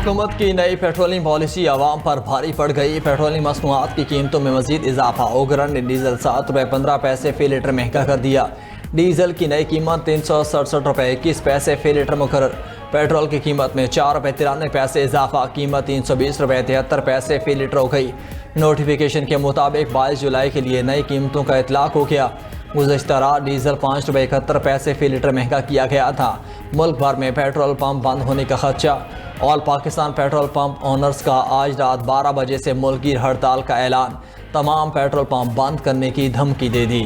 हुकूमत की नई पेट्रोलिंग पॉलिसी आवाम पर भारी पड़ गई। पेट्रोलिंग मसनूआत की कीमतों में मजीद इजाफा। ओगरन ने डीजल ₹7.15 फी लीटर महंगा कर दिया। डीजल की नई कीमत ₹367.21 फी लीटर मुकर्रर। पेट्रोल की कीमत में ₹4.93 इजाफा। कीमत ₹320.73 फी लीटर हो गई। नोटिफिकेशन के मुताबिक 22 जुलाई के लिए नई कीमतों का इतलाक हो गया। गुज़श्ता रात डीजल ₹5.71 फी लीटर महंगा किया गया था। मुल्क भर में पेट्रोल पंप बंद होने का खदशा। All Pakistan petrol pump owners का आज रात 12 बजे से मुल्की हड़ताल का ऐलान। तमाम पेट्रोल पंप बंद करने की धमकी दे दी।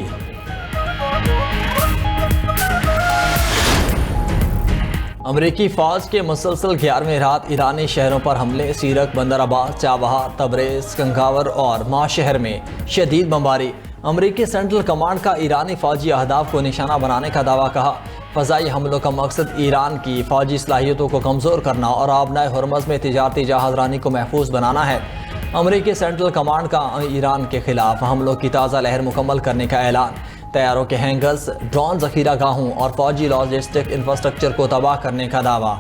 अमरीकी फ़ौज के मुसलसल 11वीं रात ईरानी शहरों पर हमले। सीरक, बंदराबाद, चाबहार, तबरेज़, कंगावर और माह शहर में शदीद बमबारी। अमरीकी सेंट्रल कमांड का ईरानी फ़ौजी अहदाफ को निशाना बनाने का दावा। कहा फ़ज़ाई हमलों का मकसद ईरान की फ़ौजी सलाहियतों को कमज़ोर करना और आबनाए हुर्मज़ में तिजारती जहाज़रानी को महफूज बनाना है। अमरीकी सेंट्रल कमांड का ईरान के खिलाफ हमलों की ताज़ा लहर मुकम्मल करने का ऐलान। तैयारों के हैंगर्स, ड्रोन ज़ख़ीरा गाहों और फ़ौजी लॉजिस्टिक इंफ्रास्ट्रक्चर को तबाह करने का दावा।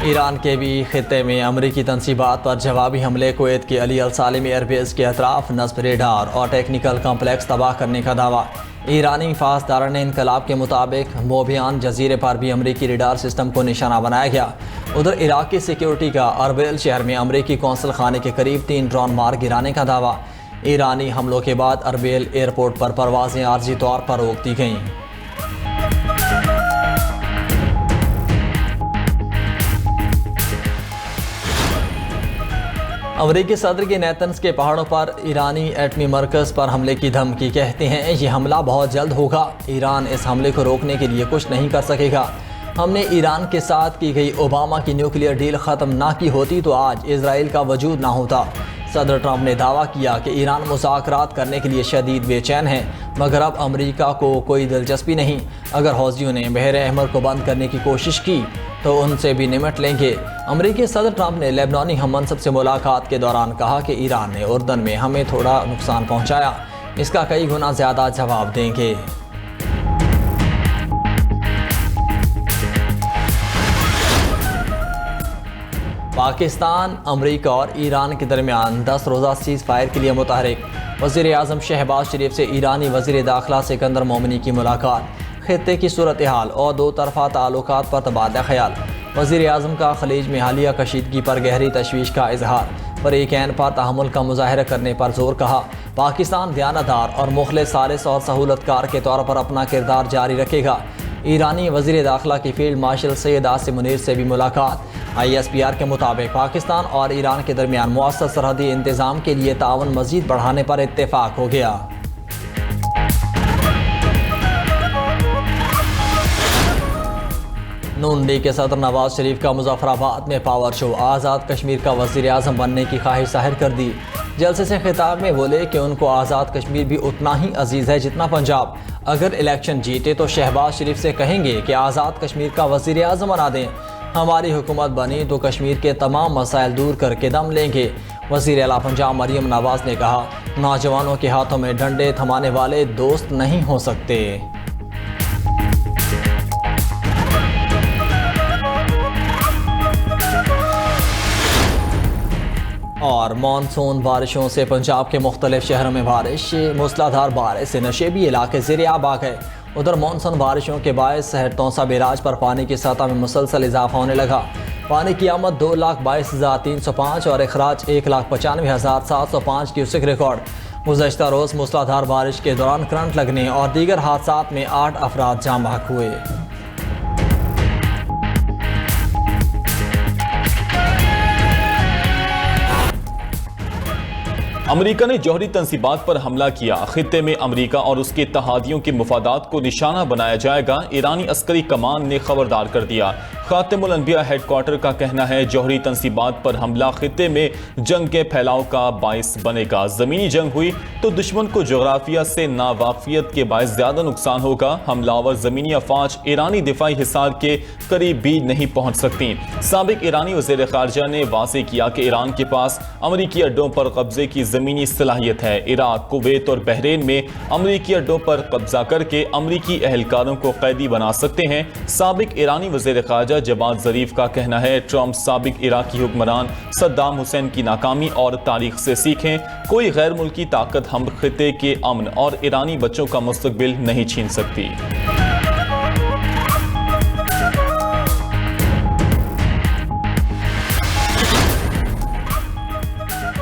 ईरान के भी खित्ते में अमरीकी तनसीबात पर जवाबी हमले। कुवैत के अली अल सालिम एयरबेस के अतराफ नस्ब रेडार और टेक्निकल कम्प्लेक्स तबाह करने का दावा। ईरानी फासदारान इनकलाब के मुताबिक मोबियान जजीरे पर भी अमरीकी रेडार सिस्टम को निशाना बनाया गया। उधर इराक की सिक्योरिटी का अरबिल शहर में अमरीकी कौंसल खाने के करीब 3 ड्रोन मार गिराने का दावा। ईरानी हमलों के बाद अरबिल एयरपोर्ट पर परवाजें आर्जी तौर पर रोक दी गईं। अमरीकी सदर के नेतन्स के पहाड़ों पर ईरानी एटमी मरकज़ पर हमले की धमकी। कहते हैं ये हमला बहुत जल्द होगा। ईरान इस हमले को रोकने के लिए कुछ नहीं कर सकेगा। हमने ईरान के साथ की गई ओबामा की न्यूक्लियर डील ख़त्म ना की होती तो आज इजराइल का वजूद ना होता। सदर ट्रंप ने दावा किया कि ईरान मुज़ाकरात करने के लिए शदीद बेचैन है, मगर अब अमरीका को कोई दिलचस्पी नहीं। अगर हौसियों ने बहर अहमर को बंद करने की कोशिश की तो उनसे भी निमट लेंगे। अमरीकी सदर ट्रंप ने लेबनानी हममनसब से मुलाकात के दौरान कहा कि ईरान ने उर्दन में हमें थोड़ा नुकसान पहुंचाया, इसका कई गुना ज़्यादा जवाब देंगे। पाकिस्तान, अमरीका और ईरान के दरमियान 10 रोज़ा सीज़ फायर के लिए मुतहरिक। वज़ीर आज़म शहबाज शरीफ से ईरानी वज़ीर दाखिला सिकंदर मोमिनी की मुलाकात। खित्ते की सूरत हाल और दो तरफ़ा ताल्लुकात पर तबादला ख्याल। वज़ीर आज़म का खलीज में हालिया कशीदगी पर गहरी तशवीश का इजहार। फ़रीक़ैन पर तहम्मुल का मुज़ाहरा करने पर जोर। कहा पाकिस्तान दयानतदार और मुखलिस, सालिस और सहूलतकार के तौर पर अपना किरदार जारी रखेगा। ईरानी वज़ीर दाखिला की फील्ड मार्शल सैयद आसिम मुनीर से भी मुलाकात। ISPR के मुताबिक पाकिस्तान और ईरान के दरमियान मुअस्सस सरहदी इंतज़ाम के लिए ताउन मज़ीद बढ़ाने पर इत्तेफाक हो गया। नून लीग के सदर नवाज शरीफ का मुजफ्फराबाद में पावर शो। आज़ाद कश्मीर का वज़ीर आज़म बनने की ख्वाहिश जाहिर कर दी। जलसे से खिताब में बोले कि उनको आज़ाद कश्मीर भी उतना ही अजीज़ है जितना पंजाब। अगर इलेक्शन जीते तो शहबाज शरीफ से कहेंगे कि आज़ाद कश्मीर का वज़ीर आज़म बना दें। हमारी हुकूमत बनी तो कश्मीर के तमाम मसाइल दूर करके दम लेंगे। वज़ीर आला पंजाब मरियम नवाज ने कहा नौजवानों के हाथों में डंडे थमाने वाले दोस्त नहीं हो सकते। और मानसून बारिशों से पंजाब के मुख्तलिफ शहरों में बारिश। मूसलाधार बारिश से नशेबी इलाके ज़ेर-ए-आब आ गए। उधर मानसून बारिशों के बायस शहर तौसा बैराज पर पानी की सतह में मुसलसल इजाफा होने लगा। पानी की आमद 2,22,305 और अखराज 1,95,705 क्यूसेक रिकॉर्ड। गुज़श्ता रोज़ मूसलाधार बारिश के दौरान करंट लगने और दीगर हादसात में 8 अफराद जाँ बहक हुए। अमेरिका ने जौहरी तंसीबात पर हमला किया। खित्ते में अमेरिका और उसके इत्तेहादियों के मुफादात को निशाना बनाया जाएगा। ईरानी अस्करी कमान ने खबरदार कर दिया। खातिमुल अनबिया हेडक्वार्टर का कहना है जौहरी तंसीबात पर हमला खित्ते में जंग के फैलाव का बाइस बनेगा। जमीनी जंग हुई तो दुश्मन को जोग्राफिया से नावाकियत के बाइस ज्यादा नुकसान होगा। हमलावर जमीनी अफवाज ईरानी दिफाई हिसार के करीब भी नहीं पहुंच सकती। साबिक ईरानी वज़ीर ख़ारजा ने वाज़ेह किया कि ईरान के पास अमरीकी अड्डों पर कब्जे की ज़मीनी सलाहियत है। इराक, कुवैत और बहरीन में अमरीकी अड्डों पर कब्जा करके अमरीकी एहलकारों को कैदी बना सकते हैं। साबिक ईरानी वज़ीर ख़ारजा जवाद ज़रीफ का कहना है, ट्रंप साबिक इराकी हुक्मरान सद्दाम हुसैन की नाकामी और तारीख से सीखें। कोई गैर मुल्की ताकत हम खित्ते के अमन और ईरानी बच्चों का मुस्तकबिल नहीं छीन सकती।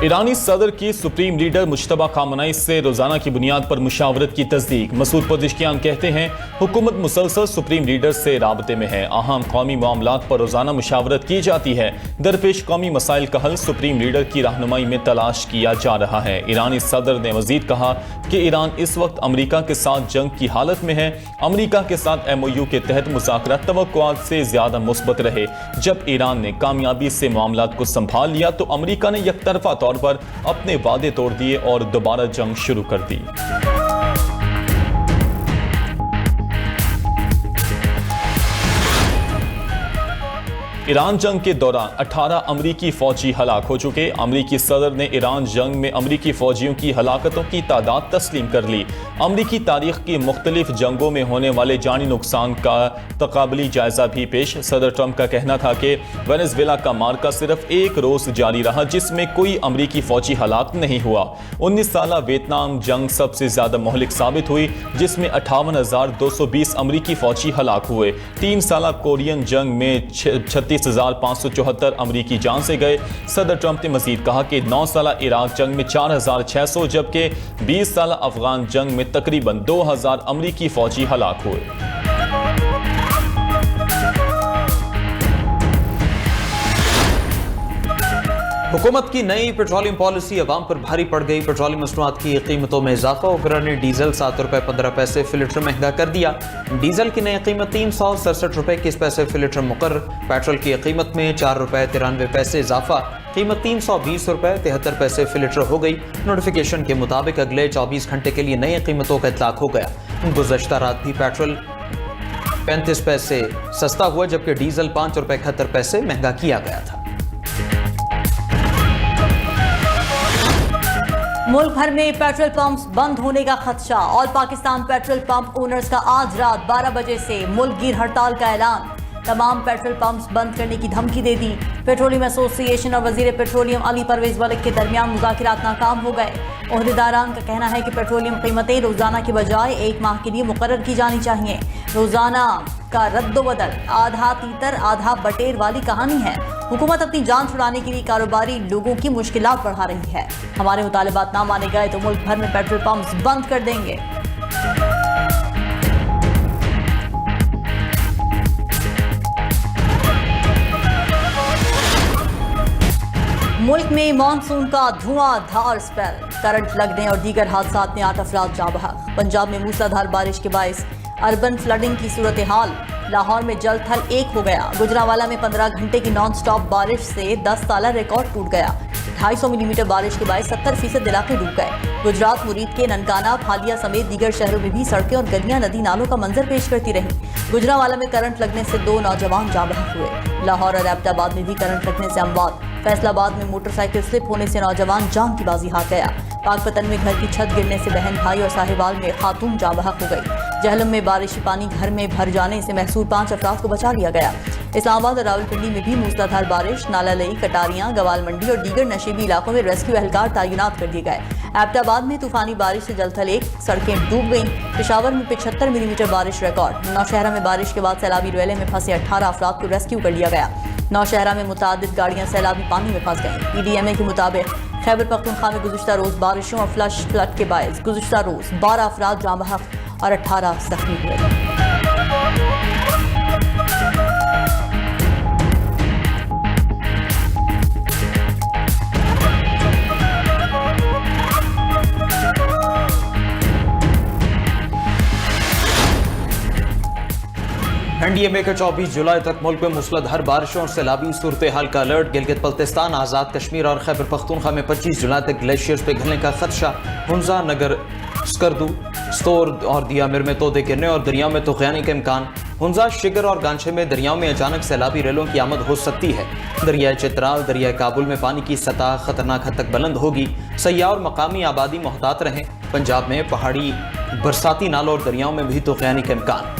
ईरानी सदर की सुप्रीम लीडर मुश्तबा खामनेई से रोजाना की बुनियाद पर मुशावरत की तस्दीक। मसूद पज़ेश्कियान कहते हैं, हुकूमत मुसलसल सुप्रीम लीडर से राबते में है। अहम कौमी मामलात पर रोजाना मुशावरत की जाती है। दरपेश कौमी मसाइल का हल सुप्रीम लीडर की रहनुमाई में तलाश किया जा रहा है। ईरानी सदर ने मजीद कहा कि ईरान इस वक्त अमरीका के साथ जंग की हालत में है। अमरीका के साथ MOU के तहत मुज़ाकरात तवक्कुआत से ज्यादा मुस्बत रहे। जब ईरान ने कामयाबी से मामलात को संभाल लिया तो अमरीका ने यकतरफा तौर पर अपने वादे तोड़ दिए और दोबारा जंग शुरू कर दी। ईरान जंग के दौरान 18 अमरीकी फौजी हलाक हो चुके। अमरीकी सदर ने ईरान जंग में अमरीकी फौजियों की हलाकतों की तादाद तस्लीम कर ली। अमरीकी तारीख की मुख्तलिफ जंगों में होने वाले जानी नुकसान का तकाबली जायजा भी पेश। सदर ट्रंप का कहना था कि वेनेजुएला का मार्का सिर्फ एक रोज जारी रहा जिसमें कोई अमरीकी फौजी हलाक नहीं हुआ। 19 साला वियतनाम जंग सबसे ज्यादा मोहलिक साबित हुई जिसमें 58,220 अमरीकी फौजी हलाक हुए। 3 साला कोरियन जंग में 36,574 अमरीकी जान से गए। सदर ट्रंप ने मजीद कहा कि 9 साला इराक जंग में 4,600 जबकि 20 साला अफगान जंग में तकरीबन 2,000 अमरीकी फौजी हलाक हुए। हुकूमत की नई पेट्रोलियम पॉलिसी अवाम पर भारी पड़ गई। पेट्रोलियम मसनूआत की कीमतों में इजाफा। ओकरा ने डीजल 7 रुपये 15 पैसे फी लीटर महंगा कर दिया। डीजल की नई कीमत 367 रुपये 21 पैसे फी लीटर मुकर्रर। पेट्रोल की कीमत में 4 रुपये 93 पैसे इजाफा। कीमत 320 रुपये 73 पैसे फी लीटर हो गई। नोटिफिकेशन के मुताबिक अगले 24 घंटे के लिए नई कीमतों का इतलाक हो गया। गुज़श्ता रात भी पेट्रोल 35 पैसे सस्ता हुआ जबकि डीजल 5 रुपये 71 पैसे महंगा किया गया था। मुल्क भर में पेट्रोल पंप्स बंद होने का खदशा। All Pakistan petrol pump owners का आज रात 12 बजे से मुल्क गिर हड़ताल का ऐलान। तमाम पेट्रोल पंप्स बंद करने की धमकी दे दी। पेट्रोलियम एसोसिएशन और वजीर पेट्रोलियम अली परवेज मलिक के दरमियान मुज़ाकरात नाकाम हो गए। ओहदेदारान का कहना है कि पेट्रोलियम कीमतें रोजाना के बजाय 1 माह के लिए मुकर्रर की जानी चाहिए। रोजाना का रद्दोबदल आधा तीतर आधा बटेर वाली कहानी है। हुकूमत अपनी जान छुड़ाने के लिए कारोबारी लोगों की मुश्किलात बढ़ा रही है। हमारे मुतालिबात ना माने गए तो मुल्क भर में पेट्रोल पंप्स बंद कर देंगे। मुल्क में मानसून का धुआंधार स्पेल। करंट लगने और दीगर हादसात में 8 अफराद जाँ बहक। पंजाब में मूसलाधार बारिश के बायस अर्बन फ्लडिंग की सूरत हाल। लाहौर में जल थल एक हो गया। गुजरांवाला में 15 घंटे की नॉन स्टॉप बारिश से 10 साला रिकॉर्ड टूट गया। 250 मिलीमीटर बारिश के बाद 70% इलाके डूब गए। गुजरात मुरीद के ननकाना, फालिया समेत दीगर शहरों में भी सड़कें और गलियां नदी नालों का मंजर पेश करती रही। गुजरांवाला में करंट लगने से 2 नौजवान जाँ बहक हुए। लाहौर और एबटाबाद में भी करंट लगने से अमवात। फैसलाबाद में मोटरसाइकिल स्लिप होने से नौजवान जान की बाजी हार गया। पाकपतन में घर की छत गिरने से बहन भाई और साहिवाल में खातून जाँ बहक हो गई। जहलम में बारिशी पानी घर में भर जाने से महसूर 5 अफराद को बचा लिया गया। इस्लामाबाद और रावलपिंडी में भी मूसलाधार बारिश। नाला लई, कटारियां, गवाल मंडी और दीगर नशीबी इलाकों में रेस्क्यू एहलकार तैनात कर दिए गए। एबटाबाद में तूफानी बारिश से जलथल एक, सड़कें डूब गईं। पेशावर में 75 मिलीमीटर बारिश रिकॉर्ड। नौशहरा में बारिश के बाद सैलाबी रेले में फंसे 18 अफराद को रेस्क्यू कर लिया गया। नौशहरा में मुतादिद गाड़ियां सैलाबी पानी में फंस गईं। PDMA के मुताबिक खैबर पख्तूनख्वा में गुज़श्ता रोज बारिशों और फ्लड के बायस गुज़श्ता रोज 12 अफराद जाँ बहक और 18 जख्मी हुए। NDMA के 24 जुलाई तक मुल्क में मूसलाधार बारिशों और सैलाबी सूरत हाल का अलर्ट। गिलगित बल्तिस्तान, आज़ाद कश्मीर और खैबर पख्तूनख्वा में 25 जुलाई तक ग्लेशियर्स पिघलने का खदशा। हुंजा, नगर, स्कर्दू, स्तोर और दियामिर में तोदे गिरने और दरिया में तूफ़ानी का इम्कान। हुंजा, शिगर और गांछे में दरियाओं में अचानक सैलाबी रेलों की आमद हो सकती है। दरियाए चित्राल, दरियाए काबुल में पानी की सतह खतरनाक हद तक बुलंद होगी। सयाह और मकामी आबादी मोहतात रहें। पंजाब में पहाड़ी बरसाती नालों और दरियाओं में भी तूफ़ानी का इम्कान।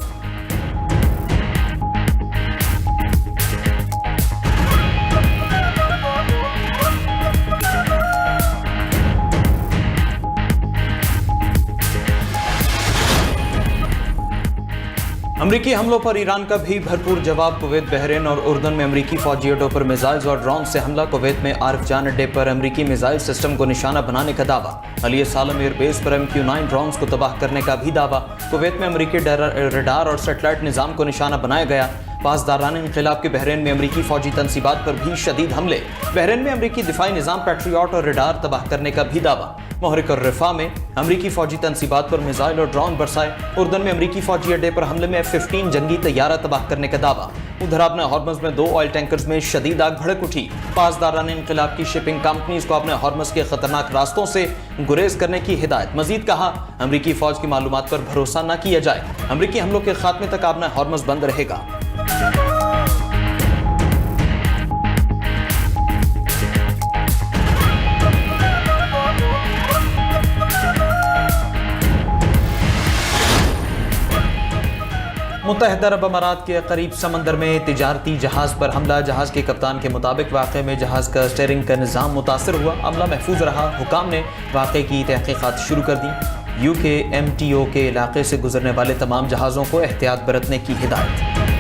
अमरीकी हमलों पर ईरान का भी भरपूर जवाब। कुवैत, बहरीन और उर्दन में अमरीकी फौजी अड्डों पर मिसाइल्स और ड्रोन से हमला। कुवैत में आरिफ जान अड्डे पर अमरीकी मिसाइल सिस्टम को निशाना बनाने का दावा। अली सालम एयरबेस पर MQ-9 ड्रोन्स को तबाह करने का भी दावा। कुवैत में अमरीकी रडार और सेटेलाइट निजाम को निशाना बनाया गया। पासदारान इनकलाब के बहरीन में अमरीकी फौजी तनसीबात पर भी शदीद हमले। बहरीन में अमरीकी दिफाई निजाम पैट्रियट और रडार तबाह करने का भी दावा। मोहरिक और रिफा में अमरीकी फौजी तनसीबात पर मिसाइल और ड्रोन बरसाए। उर्दन में अमरीकी फौजी अड्डे पर हमले में F-15 जंगी तैयारा तबाह करने का दावा। उधर अपने हॉर्मज में 2 ऑयल टैंकर्स में शदीद आग भड़क उठी। पासदारान इनकलाब की शिपिंग कंपनीज को अपने हॉर्मज के खतरनाक रास्तों से गुरेज करने की हिदायत। मजीद कहा, अमरीकी फौज की मालूमात पर भरोसा न किया जाए। अमरीकी हमलों के खात्मे तक अपना हॉर्मज बंद रहेगा। मुत्तहिदा अरब अमारात के करीब समंदर में तिजारती जहाज पर हमला। जहाज के कप्तान के मुताबिक वाक़े में जहाज का स्टीयरिंग का निज़ाम मुतासर हुआ। अमला महफूज रहा। हुकाम ने वाक़े की तहक़ीक़ात शुरू कर दी। UK MTO के इलाके से गुजरने वाले तमाम जहाज़ों को एहतियात बरतने की हिदायत।